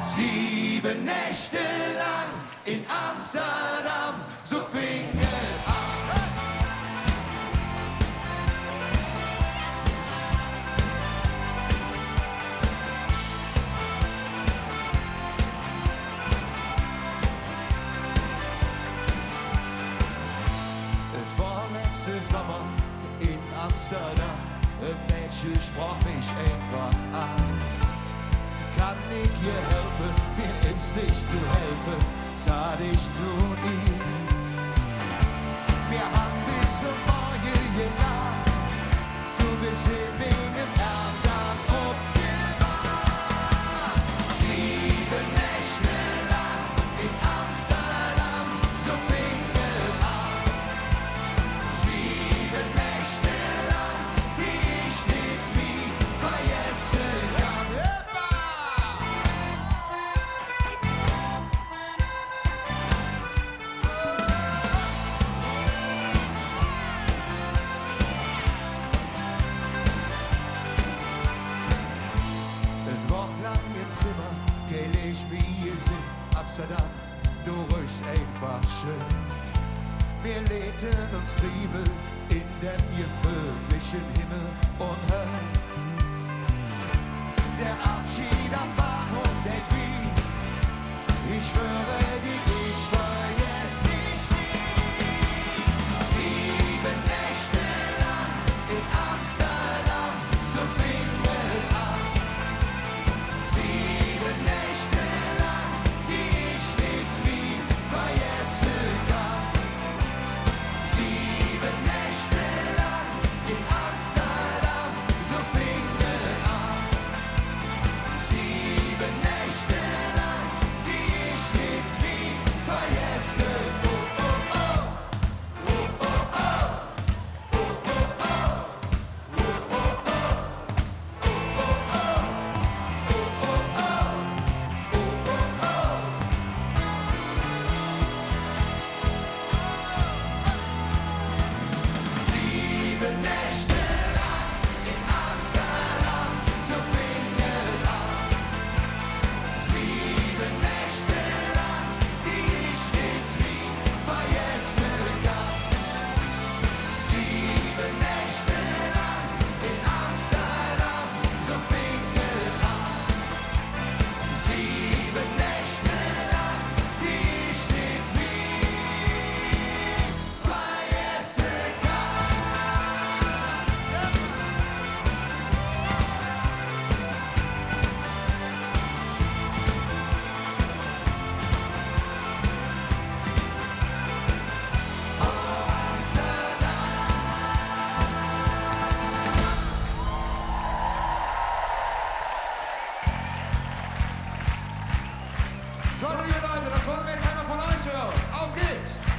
7 Nächte lang in Amsterdam, so fing es an. Es war letzte Sommer in Amsterdam, ein Mädchen sprach mich einfach an. Kann ich ihr helfen, mir ist nicht zu helfen, sag ich zu ihm. Wir haben bis zum Morgen gelacht, du bist in meinem Ärger aufgewacht. 7 Nächte lang in Amsterdam, so fing es an. 7 Nächte lang, die ich nicht nie vergessen kann. Zimmer, gelegt wie es in Amsterdam, du riechst einfach schön. Wir lebten uns Triebe in dem Gefühl zwischen Himmel und Hölle. Der Abschied am Bahnhof Delphin, ich schwöre dir, ich vergess dich nie. 7 Nächte lang in Amsterdam, so fing es an. 7 Nächte lang, die ich nicht nie vergessen kann. 7 Nächte lang in Amsterdam, so fing es an. 7 Nächte lang, die ich nicht nie vergessen. Oh, oh, oh. Oh, oh, oh. Oh, oh, oh. Oh, oh, oh. Nächte lang in Amsterdam, so fing es an. 7 Nächte lang, die ich nicht nie vergessen kann. 7 Nächte lang in Amsterdam, so fing es an. 7 Nächte lang, die ich nicht nie vergessen kann. So, liebe Leute, das wollen wir jetzt einmal von euch hören. Auf geht's!